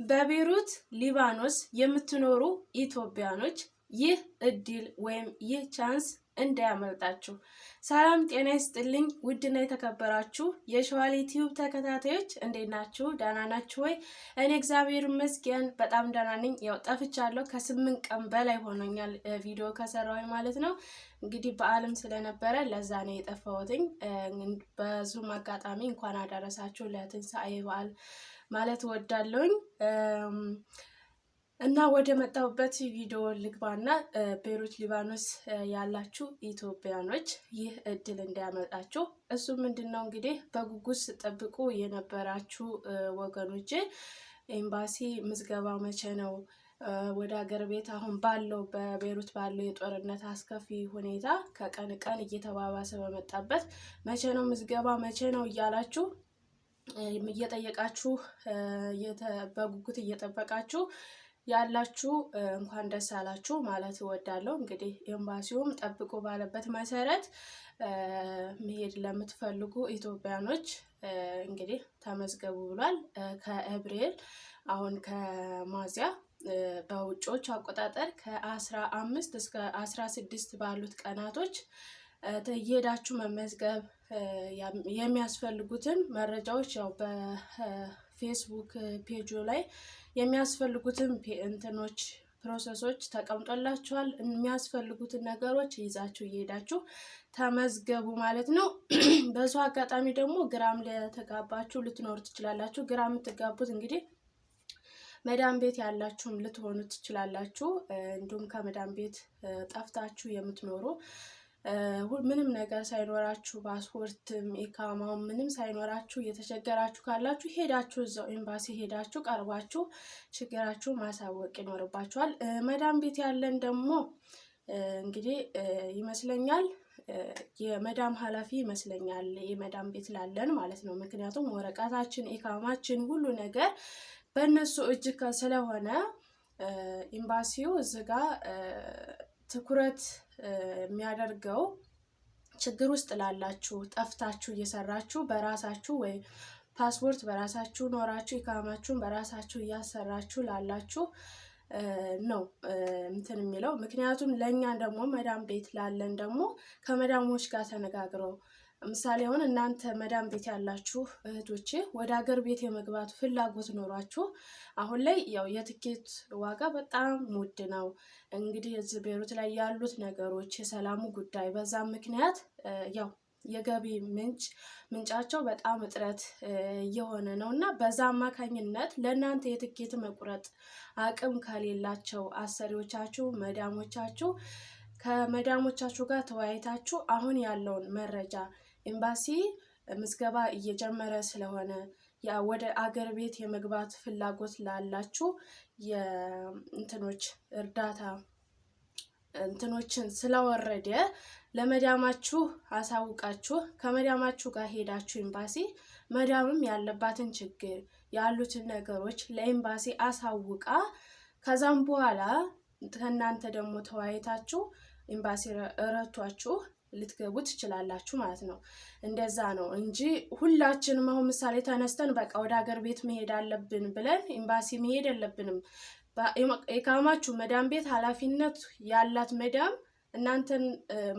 በቤሩት ሊባኖስ የምትኖሩ ኢትዮጵያኖች ይህ እድል ወይም ይህ ቻንስ እንዳያመልጣችሁ። ሰላም ጤና ይስጥልኝ። ውድና የተከበራችሁ የሸዋል ዩቲዩብ ተከታታዮች እንዴት ናችሁ? ደህና ናችሁ ወይ? እኔ እግዚአብሔር ይመስገን በጣም ደህና ነኝ። ያው ጠፍቻለሁ፣ ከ8 ቀን በላይ ሆኖኛል ቪዲዮ ከሰራሁኝ ማለት ነው። እንግዲህ በዓልም ስለነበረ ለዛ ነው የጠፋሁትኝ። በዙም አጋጣሚ እንኳን አደረሳችሁ ለትንሳኤ በዓል ማለት ወዳለሁኝ እና ወደ መጣሁበት ቪዲዮ ልግባና ቤሩት ሊባኖስ ያላችሁ ኢትዮጵያኖች ይህ እድል እንዳያመልጣችሁ። እሱ ምንድነው እንግዲህ በጉጉት ጠብቁ የነበራችሁ ወገኖቼ፣ ኤምባሲ ምዝገባ መቼ ነው? ወደ ሀገር ቤት አሁን ባለው በቤሩት ባለው የጦርነት አስከፊ ሁኔታ ከቀን ቀን እየተባባሰ በመጣበት መቼ ነው ምዝገባ መቼ ነው እያላችሁ እየጠየቃችሁ በጉጉት እየጠበቃችሁ ያላችሁ እንኳን ደስ አላችሁ ማለት እወዳለሁ። እንግዲህ ኤምባሲውም ጠብቆ ባለበት መሰረት መሄድ ለምትፈልጉ ኢትዮጵያኖች እንግዲህ ተመዝገቡ ብሏል። ከኤፕሪል አሁን ከሚያዝያ በውጮች አቆጣጠር ከ15 እስከ 16 ባሉት ቀናቶች እየሄዳችሁ መመዝገብ የሚያስፈልጉትን መረጃዎች ያው በፌስቡክ ፔጁ ላይ የሚያስፈልጉትን እንትኖች ፕሮሰሶች ተቀምጦላችኋል። የሚያስፈልጉትን ነገሮች ይዛችሁ እየሄዳችሁ ተመዝገቡ ማለት ነው። በሱ አጋጣሚ ደግሞ ግራም ለተጋባችሁ ልትኖሩ ትችላላችሁ። ግራም የምትጋቡት እንግዲህ መዳም ቤት ያላችሁም ልትሆኑ ትችላላችሁ። እንዲሁም ከመዳም ቤት ጠፍታችሁ የምትኖሩ ምንም ነገር ሳይኖራችሁ ፓስፖርትም ኢካማው ምንም ሳይኖራችሁ እየተቸገራችሁ ካላችሁ ሄዳችሁ እዛው ኤምባሲ ሄዳችሁ ቀርባችሁ ችግራችሁ ማሳወቅ ይኖርባችኋል። መዳም ቤት ያለን ደግሞ እንግዲህ ይመስለኛል የመዳም ኃላፊ ይመስለኛል የመዳም ቤት ላለን ማለት ነው። ምክንያቱም ወረቀታችን ኢካማችን ሁሉ ነገር በእነሱ እጅ ስለሆነ ኤምባሲው እዚህ ጋር ትኩረት የሚያደርገው ችግር ውስጥ ላላችሁ ጠፍታችሁ እየሰራችሁ በራሳችሁ ወይ ፓስፖርት በራሳችሁ ኖራችሁ ኢካማችሁን በራሳችሁ እያሰራችሁ ላላችሁ ነው እንትን የሚለው። ምክንያቱም ለኛ ደግሞ መዳም ቤት ላለን ደግሞ ከመዳሞች ጋር ተነጋግረው ምሳሌ አሁን እናንተ መዳም ቤት ያላችሁ እህቶቼ ወደ ሀገር ቤት የመግባት ፍላጎት ኖሯችሁ አሁን ላይ ያው የትኬት ዋጋ በጣም ውድ ነው። እንግዲህ እዚህ ቤሩት ላይ ያሉት ነገሮች የሰላሙ ጉዳይ በዛ ምክንያት ያው የገቢ ምንጫቸው በጣም እጥረት እየሆነ ነው እና በዛ አማካኝነት ለእናንተ የትኬት መቁረጥ አቅም ከሌላቸው አሰሪዎቻችሁ መዳሞቻችሁ ከመዳሞቻችሁ ጋር ተወያይታችሁ አሁን ያለውን መረጃ ኤምባሲ ምዝገባ እየጀመረ ስለሆነ ያ ወደ አገር ቤት የመግባት ፍላጎት ላላችሁ የእንትኖች እርዳታ እንትኖችን ስለወረደ ለመዳማችሁ አሳውቃችሁ ከመዳማችሁ ጋር ሄዳችሁ ኤምባሲ መዳምም ያለባትን ችግር ያሉትን ነገሮች ለኤምባሲ አሳውቃ ከዛም በኋላ ከእናንተ ደግሞ ተወያይታችሁ ኤምባሲ ረቷችሁ ልትገቡ ትችላላችሁ ማለት ነው። እንደዛ ነው እንጂ ሁላችንም አሁን ምሳሌ ተነስተን በቃ ወደ ሀገር ቤት መሄድ አለብን ብለን ኤምባሲ መሄድ የለብንም። ኢካማችሁ መዳም ቤት ኃላፊነት ያላት መዳም እናንተን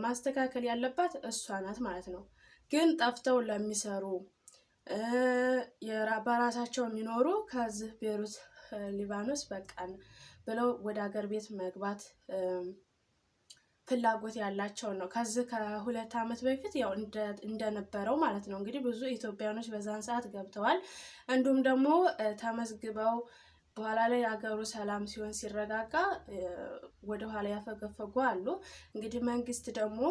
ማስተካከል ያለባት እሷ ናት ማለት ነው። ግን ጠፍተው ለሚሰሩ በራሳቸው የሚኖሩ ከዚህ ቤሩት ሊባኖስ በቃን ብለው ወደ ሀገር ቤት መግባት ፍላጎት ያላቸው ነው። ከዚህ ከ2 ዓመት በፊት ያው እንደነበረው ማለት ነው እንግዲህ ብዙ ኢትዮጵያኖች በዛን ሰዓት ገብተዋል። እንዲሁም ደግሞ ተመዝግበው በኋላ ላይ ሀገሩ ሰላም ሲሆን ሲረጋጋ ወደ ኋላ ያፈገፈጉ አሉ። እንግዲህ መንግስት ደግሞ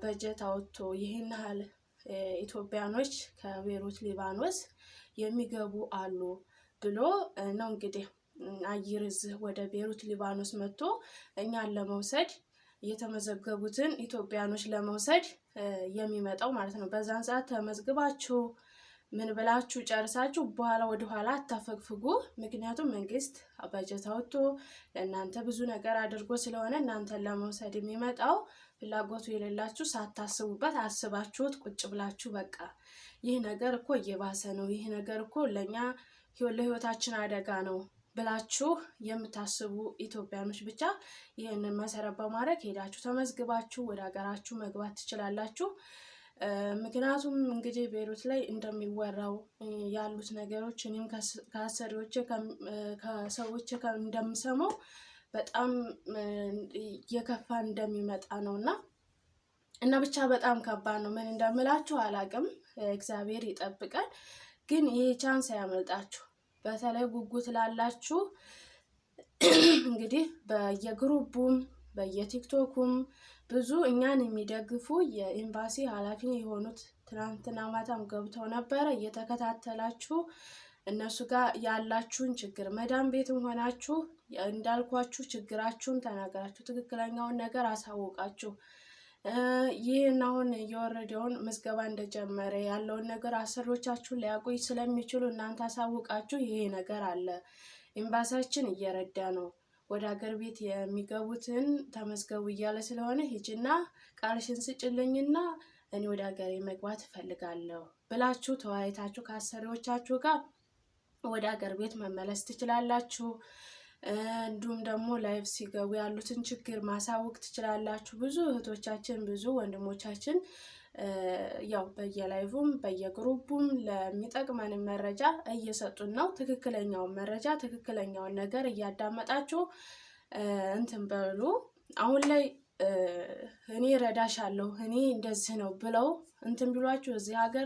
በጀት አውጥቶ ይህን ያህል ኢትዮጵያኖች ከቤሩት ሊባኖስ የሚገቡ አሉ ብሎ ነው እንግዲህ አየር እዚህ ወደ ቤሩት ሊባኖስ መጥቶ እኛን ለመውሰድ የተመዘገቡትን ኢትዮጵያኖች ለመውሰድ የሚመጣው ማለት ነው። በዛን ሰዓት ተመዝግባችሁ ምን ብላችሁ ጨርሳችሁ በኋላ ወደ ኋላ አታፈግፍጉ። ምክንያቱም መንግስት በጀት አውጥቶ ለእናንተ ብዙ ነገር አድርጎ ስለሆነ እናንተን ለመውሰድ የሚመጣው ፍላጎቱ የሌላችሁ ሳታስቡበት አስባችሁት ቁጭ ብላችሁ በቃ ይህ ነገር እኮ እየባሰ ነው፣ ይህ ነገር እኮ ለኛ ለህይወታችን አደጋ ነው ብላችሁ የምታስቡ ኢትዮጵያኖች ብቻ ይህንን መሰረት በማድረግ ሄዳችሁ ተመዝግባችሁ ወደ ሀገራችሁ መግባት ትችላላችሁ። ምክንያቱም እንግዲህ ቤይሩት ላይ እንደሚወራው ያሉት ነገሮች እኔም ከአሰሪዎቼ ከሰዎች እንደምሰማው በጣም እየከፋ እንደሚመጣ ነው እና ብቻ በጣም ከባድ ነው። ምን እንደምላችሁ አላቅም። እግዚአብሔር ይጠብቀን። ግን ይሄ ቻንስ ያመልጣችሁ። በተለይ ጉጉት ላላችሁ እንግዲህ በየግሩፑም በየቲክቶኩም ብዙ እኛን የሚደግፉ የኤምባሲ ኃላፊ የሆኑት ትናንትና ማታም ገብተው ነበረ። እየተከታተላችሁ እነሱ ጋር ያላችሁን ችግር መዳም ቤትም ሆናችሁ እንዳልኳችሁ ችግራችሁን ተናገራችሁ፣ ትክክለኛውን ነገር አሳውቃችሁ ይህን አሁን የወረደውን ምዝገባ እንደጀመረ ያለውን ነገር አሰሪዎቻችሁን ሊያውቁ ስለሚችሉ እናንተ አሳውቃችሁ ይሄ ነገር አለ፣ ኤምባሲያችን እየረዳ ነው፣ ወደ ሀገር ቤት የሚገቡትን ተመዝገቡ እያለ ስለሆነ ሂጂና ቃልሽን ስጭልኝና እኔ ወደ ሀገሬ መግባት እፈልጋለሁ ብላችሁ ተወያይታችሁ ከአሰሪዎቻችሁ ጋር ወደ ሀገር ቤት መመለስ ትችላላችሁ። እንዲሁም ደግሞ ላይቭ ሲገቡ ያሉትን ችግር ማሳወቅ ትችላላችሁ። ብዙ እህቶቻችን ብዙ ወንድሞቻችን ያው በየላይቭም በየግሩፑም ለሚጠቅመን መረጃ እየሰጡን ነው። ትክክለኛውን መረጃ ትክክለኛውን ነገር እያዳመጣችሁ እንትን በሉ። አሁን ላይ እኔ ረዳሻለሁ እኔ እንደዚህ ነው ብለው እንትን ቢሏችሁ እዚህ ሀገር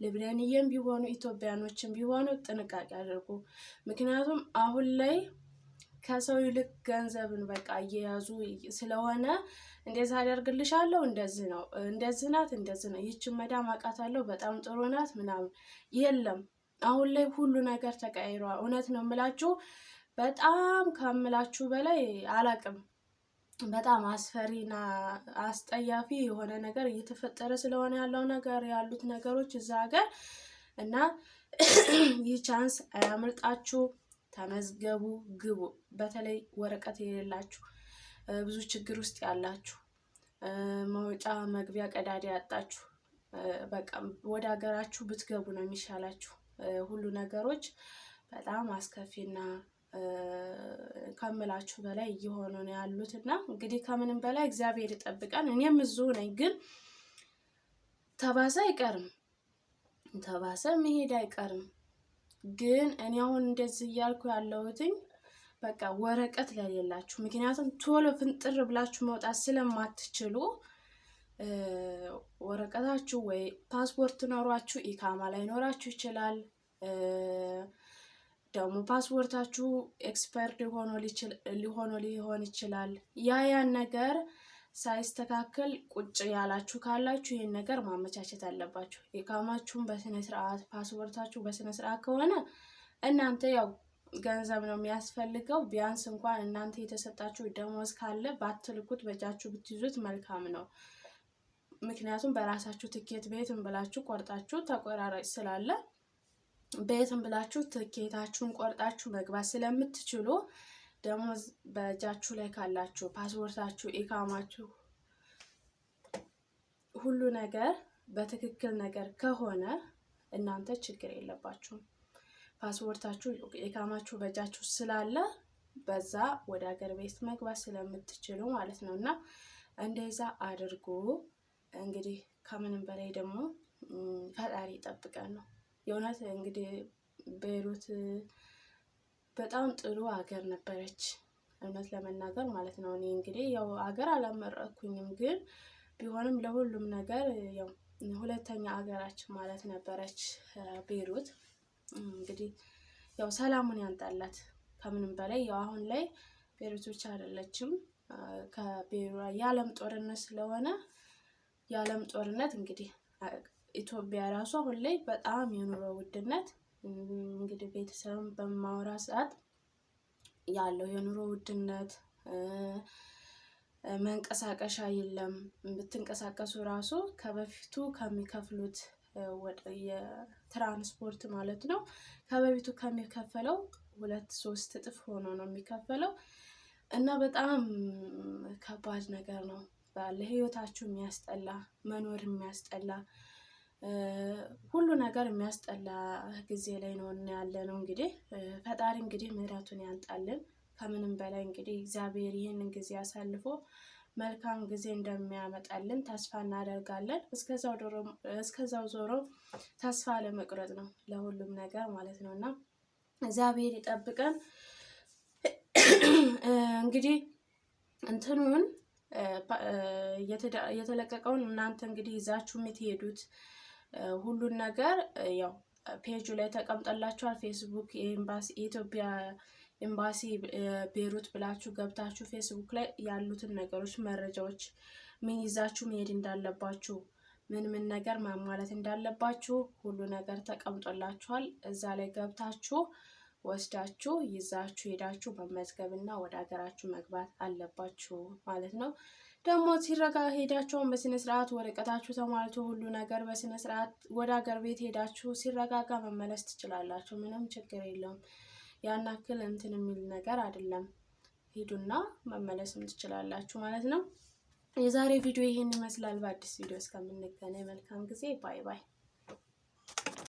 ሊብናንየም ቢሆኑ ኢትዮጵያኖችም ቢሆኑ ጥንቃቄ አድርጉ። ምክንያቱም አሁን ላይ ከሰው ይልቅ ገንዘብን በቃ እየያዙ ስለሆነ እንደዛ አደርግልሻለሁ፣ እንደዚህ ነው፣ እንደዚህ ናት፣ እንደዚህ ነው፣ ይህችን መዳም አውቃታለሁ በጣም ጥሩ ናት ምናምን የለም። አሁን ላይ ሁሉ ነገር ተቀይሯል። እውነት ነው የምላችሁ። በጣም ከምላችሁ በላይ አላቅም። በጣም አስፈሪና አስጠያፊ የሆነ ነገር እየተፈጠረ ስለሆነ ያሉት ነገሮች እዛ ሀገር እና ይህ ቻንስ አያመልጣችሁ። ተመዝገቡ፣ ግቡ። በተለይ ወረቀት የሌላችሁ ብዙ ችግር ውስጥ ያላችሁ መውጫ መግቢያ ቀዳዳ ያጣችሁ በቃ ወደ ሀገራችሁ ብትገቡ ነው የሚሻላችሁ። ሁሉ ነገሮች በጣም አስከፊና ከምላችሁ በላይ እየሆኑ ነው ያሉት እና እንግዲህ ከምንም በላይ እግዚአብሔር ይጠብቀን። እኔም እዚሁ ነኝ፣ ግን ተባሰ አይቀርም፣ ተባሰ መሄድ አይቀርም። ግን እኔ አሁን እንደዚህ እያልኩ ያለሁትኝ በቃ ወረቀት ለሌላችሁ፣ ምክንያቱም ቶሎ ፍንጥር ብላችሁ መውጣት ስለማትችሉ ወረቀታችሁ ወይ ፓስፖርት ኖሯችሁ ኢካማ ላይ ኖራችሁ ይችላል። ደግሞ ፓስፖርታችሁ ኤክስፐርድ ሊሆን ይችላል። ያን ነገር ሳይስተካከል ቁጭ ያላችሁ ካላችሁ ይህን ነገር ማመቻቸት አለባችሁ። ኢካማችሁን በስነ ስርዓት፣ ፓስፖርታችሁ በስነ ስርዓት ከሆነ እናንተ ያው ገንዘብ ነው የሚያስፈልገው። ቢያንስ እንኳን እናንተ የተሰጣችሁ ደሞዝ ካለ ባትልኩት በእጃችሁ ብትይዙት መልካም ነው። ምክንያቱም በራሳችሁ ትኬት ቤትም ብላችሁ ቆርጣችሁ ተቆራራጭ ስላለ ቤትም ብላችሁ ትኬታችሁን ቆርጣችሁ መግባት ስለምትችሉ ደሞዝ በእጃችሁ ላይ ካላችሁ ፓስፖርታችሁ፣ ኢካማችሁ ሁሉ ነገር በትክክል ነገር ከሆነ እናንተ ችግር የለባችሁም። ፓስፖርታችሁ፣ ኢካማችሁ በእጃችሁ ስላለ በዛ ወደ ሀገር ቤት መግባት ስለምትችሉ ማለት ነው። እና እንደዛ አድርጉ። እንግዲህ ከምንም በላይ ደግሞ ፈጣሪ ይጠብቀን ነው የእውነት። እንግዲህ ቤይሩት በጣም ጥሩ ሀገር ነበረች እውነት ለመናገር ማለት ነው። እኔ እንግዲህ ያው ሀገር አላመረኩኝም፣ ግን ቢሆንም ለሁሉም ነገር ያው ሁለተኛ ሀገራችን ማለት ነበረች ቤይሩት። እንግዲህ ያው ሰላሙን ያንጣላት ከምንም በላይ። ያው አሁን ላይ ቤይሩት ብቻ አይደለችም፣ ከቤይሩት የዓለም ጦርነት ስለሆነ የዓለም ጦርነት እንግዲህ ኢትዮጵያ ራሱ አሁን ላይ በጣም የኑሮ ውድነት እንግዲህ ቤተሰብን በማወራ ሰዓት ያለው የኑሮ ውድነት መንቀሳቀሻ የለም። ብትንቀሳቀሱ ራሱ ከበፊቱ ከሚከፍሉት የትራንስፖርት ማለት ነው ከበፊቱ ከሚከፈለው 2-3 እጥፍ ሆኖ ነው የሚከፈለው እና በጣም ከባድ ነገር ነው። ለህይወታችሁ የሚያስጠላ መኖር የሚያስጠላ ሁሉ ነገር የሚያስጠላ ጊዜ ላይ ነው ያለነው። እንግዲህ ፈጣሪ እንግዲህ ምሕረቱን ያንጣልን። ከምንም በላይ እንግዲህ እግዚአብሔር ይህንን ጊዜ አሳልፎ መልካም ጊዜ እንደሚያመጣልን ተስፋ እናደርጋለን። እስከዛው ዞሮ ተስፋ ለመቁረጥ ነው ለሁሉም ነገር ማለት ነውና እግዚአብሔር ይጠብቀን። እንግዲህ እንትኑን የተለቀቀውን እናንተ እንግዲህ ይዛችሁ የምትሄዱት ሁሉን ነገር ያው ፔጁ ላይ ተቀምጠላችኋል። ፌስቡክ የኢትዮጵያ ኤምባሲ ቤሩት ብላችሁ ገብታችሁ ፌስቡክ ላይ ያሉትን ነገሮች መረጃዎች ምን ይዛችሁ መሄድ እንዳለባችሁ ምን ነገር ማሟላት እንዳለባችሁ ሁሉ ነገር ተቀምጦላችኋል። እዛ ላይ ገብታችሁ ወስዳችሁ ይዛችሁ ሄዳችሁ መመዝገብና ወደ ሀገራችሁ መግባት አለባችሁ ማለት ነው። ደግሞ ሄዳችሁ በስነ ስርዓት ወረቀታችሁ ተሟልቶ ሁሉ ነገር በስነ ስርዓት ወደ ሀገር ቤት ሄዳችሁ ሲረጋጋ መመለስ ትችላላችሁ። ምንም ችግር የለውም። ያን ያክል እንትን የሚል ነገር አይደለም። ሂዱና መመለስም ትችላላችሁ ማለት ነው። የዛሬ ቪዲዮ ይሄን ይመስላል። በአዲስ ቪዲዮ እስከምንገናኝ መልካም ጊዜ። ባይ ባይ።